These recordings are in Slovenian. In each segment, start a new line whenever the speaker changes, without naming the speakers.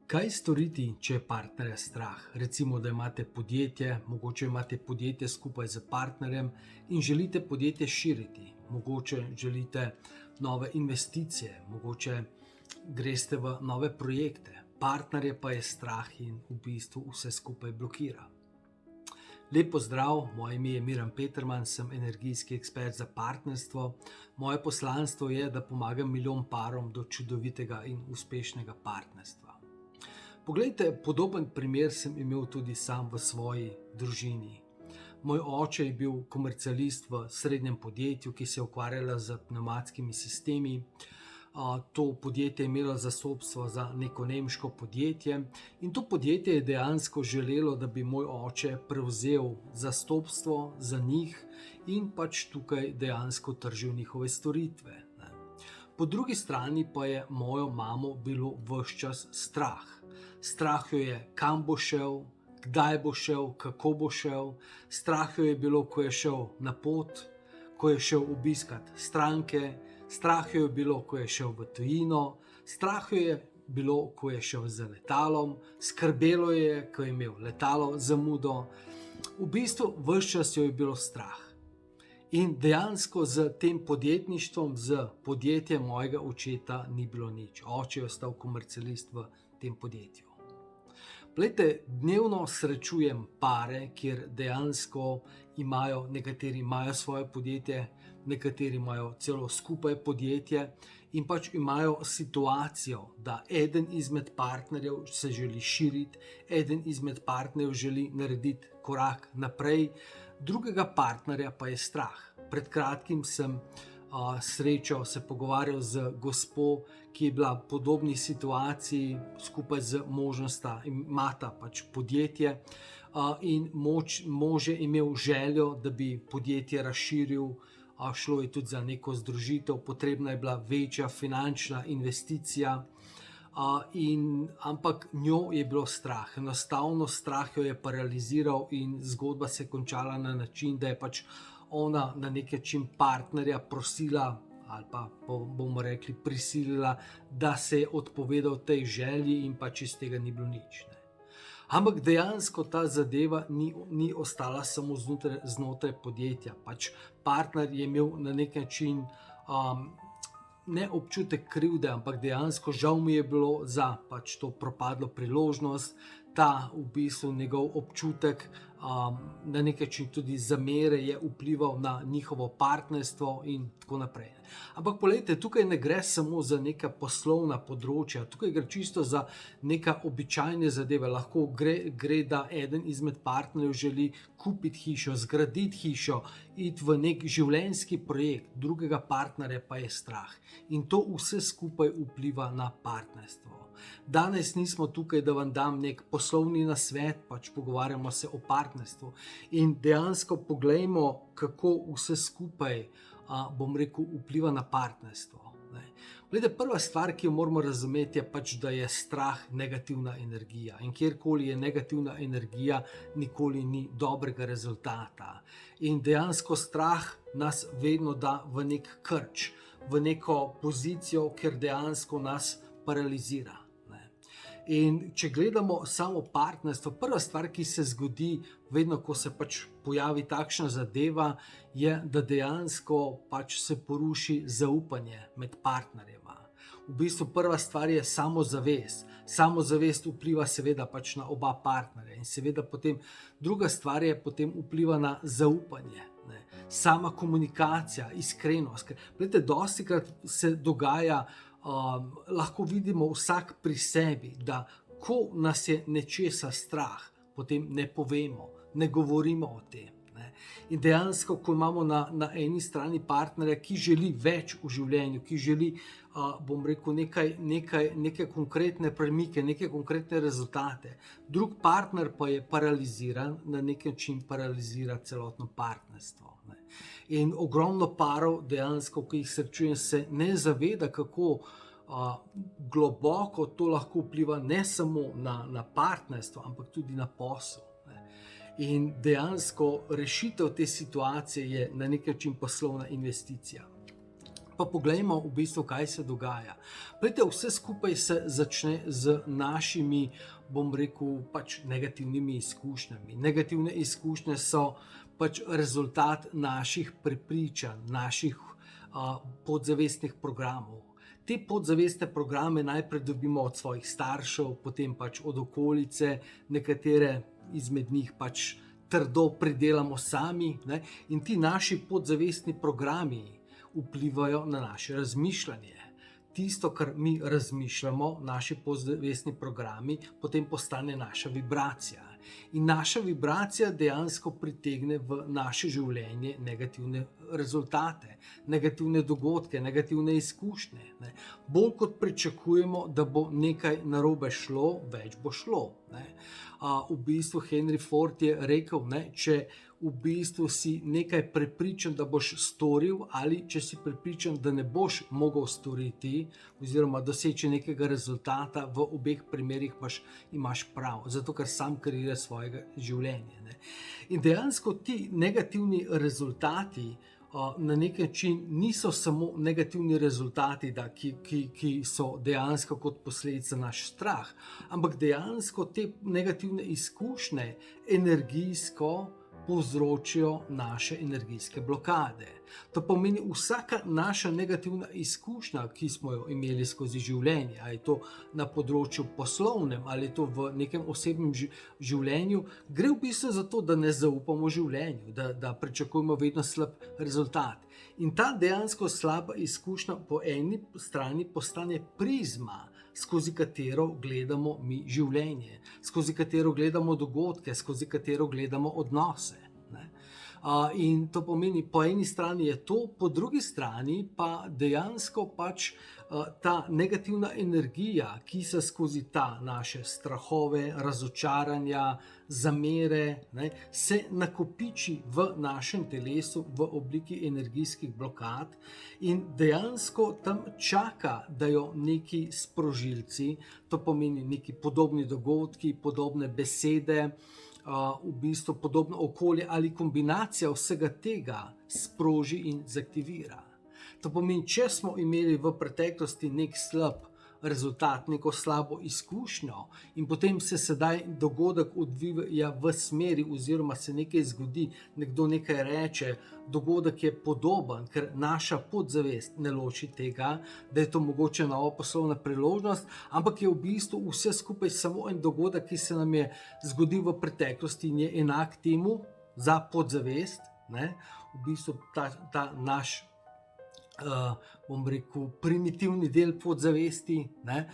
Kaj storiti, če je partnerja strah? Recimo, da imate podjetje, mogoče imate podjetje skupaj z partnerjem in želite podjetje širiti. Mogoče želite nove investicije, mogoče greste v nove projekte. Partnerje pa je strah in v bistvu vse skupaj blokira. Lep pozdrav, moje ime je Miran Peterman, sem energijski ekspert za partnerstvo. Moje poslanstvo je, da pomagam milijon parom do čudovitega in uspešnega partnerstva. Poglejte, podoben primer sem imel tudi sam v svoji družini. Moj oče je bil komercialist v srednjem podjetju, ki se je ukvarjala z pnevmatskimi sistemi. To podjetje je imelo zastopstvo za neko nemško podjetje in to podjetje je dejansko želelo, da bi moj oče prevzel zastopstvo za njih in pač tukaj dejansko tržil njihove storitve. Po drugi strani pa je mojo mamo bilo ves čas strah. Strah jo je, kam bo šel, kdaj bo šel, kako bo šel. Strah jo je bilo, ko je šel na pot, ko je šel obiskat stranke. Strah jo je bilo, ko je šel v tujino. Strah jo je bilo, ko je šel z letalom. Skrbelo je, ko je imel letalo zamudo. V bistvu ves čas jo je bilo strah. In dejansko z tem podjetništvom, z podjetjem mojega očeta ni bilo nič. Oče je ostal komercialist v tem podjetju. Glejte, dnevno srečujem pare, kjer dejansko nekateri imajo svoje podjetje, nekateri imajo celo skupaj podjetje in pač imajo situacijo, da eden izmed partnerjev se želi širiti, eden izmed partnerjev želi narediti korak naprej, drugega partnerja pa je strah. Pred kratkim sem srečal, se pogovarjal z gospo, ki je bila v podobni situaciji skupaj z možnostjo, imata pač podjetje in mož je imel željo, da bi podjetje razširil, šlo je tudi za neko združitev, potrebna je bila večja finančna investicija, ampak njo je bilo strah. Enostavno strah jo je paraliziral in zgodba se je končala na način, da je pač ona na nek način partnerja prosila ali pa bomo rekli prisilila, da se je odpovedal tej želji in pač iz tega ni bilo nič. Ampak dejansko ta zadeva ni ostala samo znotraj podjetja. Pač partner je imel na nek način ne občutek krivde, ampak dejansko žal mi je bilo za pač to propadlo priložnost, ta v bistvu njegov občutek na nek način tudi zamere je vplival na njihovo partnerstvo in tako naprej. Ampak poglejte, tukaj ne gre samo za neka poslovna področja, tukaj gre čisto za neka običajne zadeve. Lahko gre, da eden izmed partnerjev želi kupiti hišo, zgraditi hišo, iti v nek življenjski projekt, drugega partnerja pa je strah. In to vse skupaj vpliva na partnerstvo. Danes nismo tukaj, da vam dam nek poslovni nasvet, pač pogovarjamo se o partnerstvu. In dejansko poglejmo, kako vse skupaj, vpliva na partnerstvo. Glede, prva stvar, ki jo moramo razumeti, je pač, da je strah negativna energija. In kjerkoli je negativna energija, nikoli ni dobrega rezultata. In dejansko strah nas vedno da v nek krč, v neko pozicijo, kjer dejansko nas paralizira. In če gledamo samo partnerstvo, prva stvar, ki se zgodi vedno, ko se pač pojavi takšna zadeva, je, da dejansko pač se poruši zaupanje med partnerjema. V bistvu prva stvar je samozavest. Samozavest vpliva seveda pač na oba partnerja in seveda potem druga stvar je potem vpliva na zaupanje. Sama komunikacija, iskrenost. Glede, dostikrat se dogaja, lahko vidimo vsak pri sebi, da ko nas je nečesa strah, potem ne povemo, ne govorimo o tem. In dejansko, ko imamo na eni strani partnerja, ki želi več v življenju, ki želi, neke konkretne premike, neke konkretne rezultate, drug partner pa je paraliziran, na nek način paralizira celotno partnerstvo. In ogromno parov dejansko, ki jih srečujem, se ne zaveda, kako globoko to lahko vpliva ne samo na partnerstvo, ampak tudi na posel. In dejansko rešitev te situacije je na nek način poslovna investicija. Pa poglejmo v bistvu, kaj se dogaja. Poglejte, vse skupaj se začne z našimi, bom rekel, pač negativnimi izkušnjami. Negativne izkušnje so pač rezultat naših prepričanj, naših podzavestnih programov. Te podzavestne programe najprej dobimo od svojih staršev, potem pač od okolice, nekatere izmed njih pač trdo pridelamo sami, ne? In ti naši podzavestni programi vplivajo na naše razmišljanje. Tisto, kar mi razmišljamo, naši podzavestni programi, potem postane naša vibracija. In naša vibracija dejansko pritegne v naše življenje negativne rezultate, negativne dogodke, negativne izkušnje. Ne. Bolj kot pričakujemo, da bo nekaj narobe šlo, več bo šlo. Ne. V bistvu Henry Ford je rekel, ne, če v bistvu si nekaj prepričan, da boš storil, ali če si prepričan, da ne boš mogel storiti oziroma doseči nekega rezultata, v obeh primerih imaš prav, zato ker sam kreiraš svojega življenja. Ne. In dejansko ti negativni rezultati na nek način niso samo negativni rezultati, ki so dejansko kot posledica naš strah, ampak dejansko te negativne izkušnje energijsko povzročijo naše energijske blokade. To pomeni, vsaka naša negativna izkušnja, ki smo jo imeli skozi življenje, ali je to na področju poslovnem, ali je to v nekem osebnem življenju, gre v bistvu za to, da ne zaupamo življenju, da pričakujemo vedno slab rezultat. In ta dejansko slaba izkušnja po eni strani postane prizma, skozi katero gledamo mi življenje, skozi katero gledamo dogodke, skozi katero gledamo odnose. In to pomeni, po eni strani je to, po drugi strani pa dejansko pač ta negativna energija, ki se skozi ta naše strahove, razočaranja, zamere, ne, se nakopiči v našem telesu v obliki energijskih blokad in dejansko tam čaka, da jo neki sprožilci, to pomeni neki podobni dogodki, podobne besede, v bistvu podobno okolje ali kombinacija vsega tega sproži in zaktivira. To pomeni, če smo imeli v preteklosti nek slab rezultat, neko slabo izkušnjo in potem se sedaj dogodek odvija v smeri oziroma se nekaj zgodi, nekdo nekaj reče, dogodek je podoben, ker naša podzavest ne loči tega, da je to mogoče nova poslovna priložnost, ampak je v bistvu vse skupaj samo en dogodek, ki se nam je zgodil v preteklosti in je enak temu za podzavest, ne? V bistvu ta naš bom rekel, primitivni del podzavesti, ne?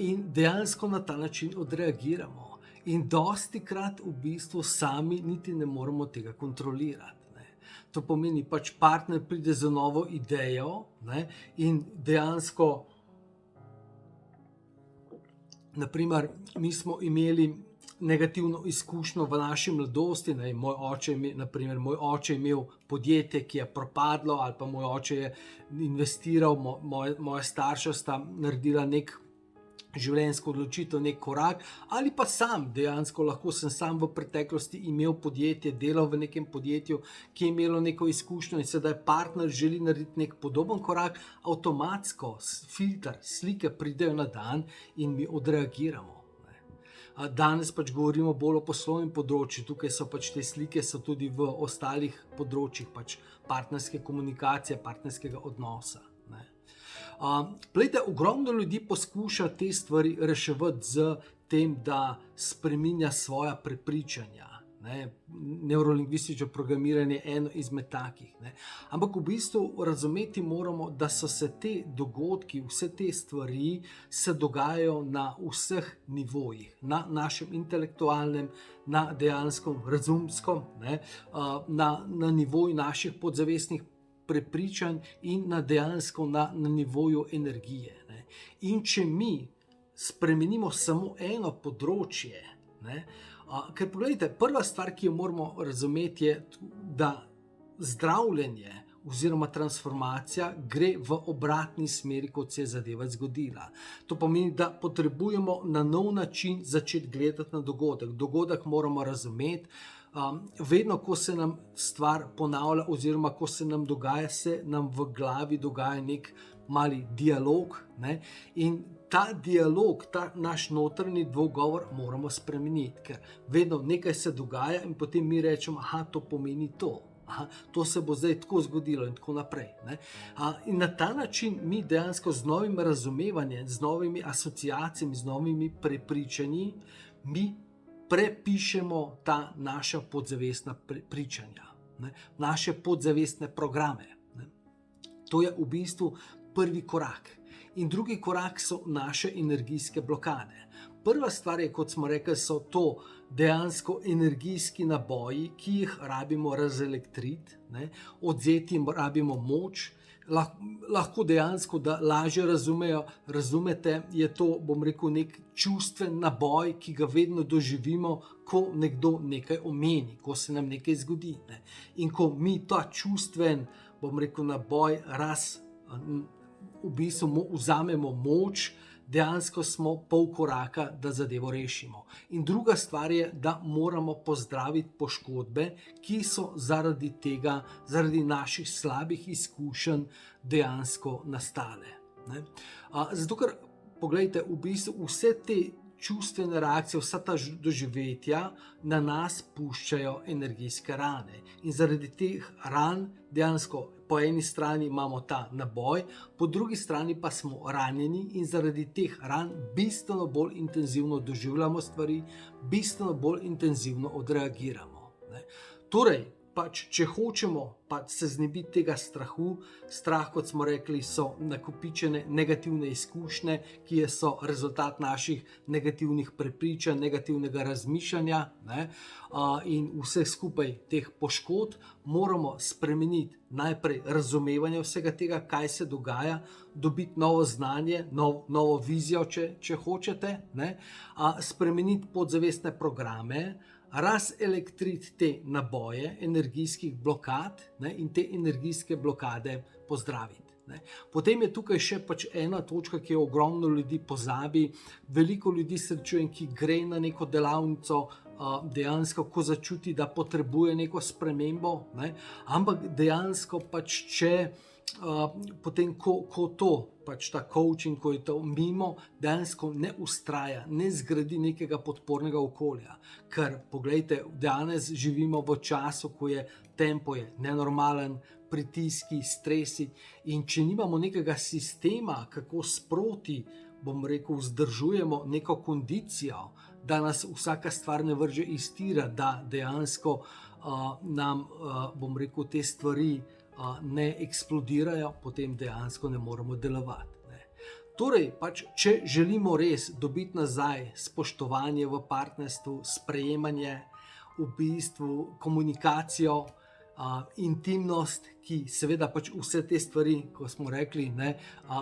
In dejansko na ta način odreagiramo. In dostikrat v bistvu sami niti ne moremo tega kontrolirati. Ne? To pomeni, pač partner pride z novo idejo, ne? In dejansko, naprimer, mi smo imeli negativno izkušnjo v naši mladosti. Ne, moj oče je imel podjetje, ki je propadlo, ali pa moj oče je investiral, moja starša sta naredila nek življenjsko odločitev, nek korak, ali pa sam, dejansko lahko sem sam v preteklosti imel podjetje, delal v nekem podjetju, ki je imelo neko izkušnjo in sedaj partner želi narediti nek podoben korak, avtomatsko filter, slike pridejo na dan in mi odreagiramo. Danes pač govorimo bolj o poslovnem področju, tukaj so pač te slike, so tudi v ostalih področjih, pač partnerske komunikacije, partnerskega odnosa. Glejte, ogromno ljudi poskuša te stvari reševati z tem, da spreminja svoja prepričanja. Neurolingvistično programiranje je eno izmed takih. Ampak v bistvu razumeti moramo, da so se te dogodki, vse te stvari se dogajajo na vseh nivojih. Na našem intelektualnem, na dejansko razumskem, na nivoju naših podzavestnih prepričanj in na dejansko na nivoju energije. In če mi spremenimo samo eno področje, ker pogledajte, prva stvar, ki jo moramo razumeti, je, da zdravljenje oziroma transformacija gre v obratni smeri, kot se je zadeva zgodila. To pomeni, da potrebujemo na nov način začeti gledati na dogodek. Dogodek moramo razumeti, Vedno, ko se nam stvar ponavlja, oziroma ko se nam dogaja, se nam v glavi dogaja nek mali dialog, ne? In ta dialog, ta naš notranji dvogovor moramo spremeniti, ker vedno nekaj se dogaja in potem mi rečemo, aha, to pomeni to. Aha, to se bo zdaj tako zgodilo in tako naprej. Ne? In na ta način mi dejansko z novim razumevanjem, z novimi asociacijami, z novimi prepričanji, mi prepišemo ta naša podzavestna prepričanja, ne? Naše podzavestne programe. Ne? To je v bistvu prvi korak. In drugi korak so naše energijske blokade. Prva stvar je, kot smo rekli, so to dejansko energijski naboji, ki jih rabimo razelektriti, ne? Odzeti jim rabimo moč. Lahko dejansko, da lažje razumete, je to, bom rekel, nek čustven naboj, ki ga vedno doživimo, ko nekdo nekaj omeni, ko se nam nekaj zgodi. Ne? In ko mi ta čustven, bom rekel, naboj v bistvu vzamemo moč, dejansko smo pol koraka, da zadevo rešimo. In druga stvar je, da moramo pozdraviti poškodbe, ki so zaradi tega, zaradi naših slabih izkušenj dejansko nastale. Ne? Zato, ker, poglejte, v bistvu vse te čustvene reakcije, vsa ta doživetja na nas puščajo energijske rane. In zaradi teh ran dejansko po eni strani imamo ta naboj, po drugi strani pa smo ranjeni in zaradi teh ran bistveno bolj intenzivno doživljamo stvari, bistveno bolj intenzivno odreagiramo. Ne? Torej, če hočemo se znebiti tega strahu, strah, kot smo rekli, so nakopičene negativne izkušnje, ki so rezultat naših negativnih prepričanj, negativnega razmišljanja, ne? In vseh skupaj teh poškodb moramo spremeniti najprej razumevanje vsega tega, kaj se dogaja, dobiti novo znanje, novo vizijo, če hočete, ne? Spremeniti podzavestne programe, razelektriti te naboje energijskih blokad, ne, in te energijske blokade pozdraviti. Ne. Potem je tukaj še ena točka, ki jo ogromno ljudi pozabi. Veliko ljudi srečujem, ki gre na neko delavnico, dejansko, ko začuti, da potrebuje neko spremembo, ne, ampak dejansko če potem, ko to, ta coaching, ko je to mimo, dejansko ne ustraja, ne zgradi nekega podpornega okolja. Ker, poglejte, danes živimo v času, ko je tempo nenormalen, pritiski, stresi, in če nimamo nekega sistema, kako sproti, bom rekel, vzdržujemo neko kondicijo, da nas vsaka stvar ne vrže iz tira, da dejansko nam, bom rekel, te stvari ne eksplodirajo, potem dejansko ne moremo delovati. Ne. Torej, če želimo res dobiti nazaj spoštovanje v partnerstvu, sprejemanje, v bistvu komunikacijo, intimnost, ki seveda vse te stvari, ko smo rekli,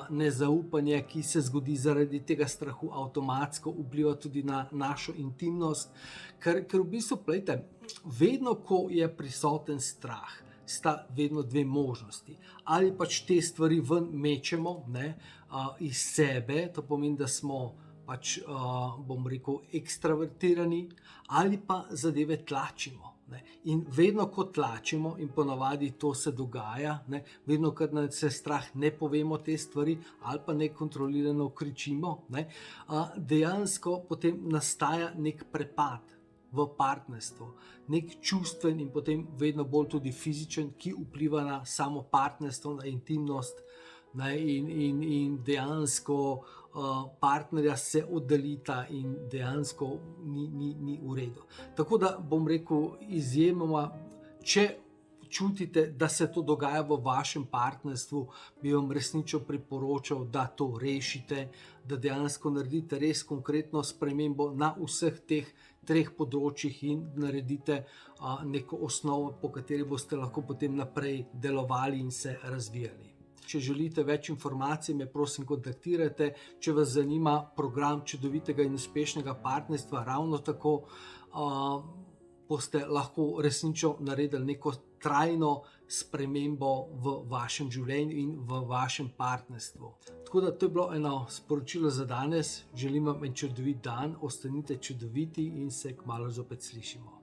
nezaupanje, ki se zgodi zaradi tega strahu, avtomatsko vpliva tudi na našo intimnost, ker v bistvu, gledajte, vedno, ko je prisoten strah, sta vedno dve možnosti. Ali te stvari ven mečemo, ne, iz sebe, to pomeni, da smo bom rekel, ekstravertirani, ali pa zadeve tlačimo. Ne. In vedno, ko tlačimo, in ponavadi to se dogaja, ne, vedno, ko nas je strah, ne povemo te stvari, ali pa nekontrolirano kričimo, ne, dejansko potem nastaja nek prepad v partnerstvu, nek čustven in potem vedno bolj tudi fizičen, ki vpliva na samo partnerstvo, na intimnost, ne, in dejansko partnerja se oddaljita in dejansko ni v redu. Tako da bom rekel, izjemoma, če čutite, da se to dogaja v vašem partnerstvu, bi vam resnično priporočal, da to rešite, da dejansko naredite res konkretno spremembo na vseh teh 3 področjih in naredite neko osnovo, po kateri boste lahko potem naprej delovali in se razvijali. Če želite več informacij, me prosim kontaktirajte. Če vas zanima program čudovitega in uspešnega partnerstva, ravno tako boste lahko resnično naredili neko trajno spremembo v vašem življenju in v vašem partnerstvu. Tako da to je bilo eno sporočilo za danes. Želim vam en čudovit dan, ostanite čudoviti in se kmalu zopet slišimo.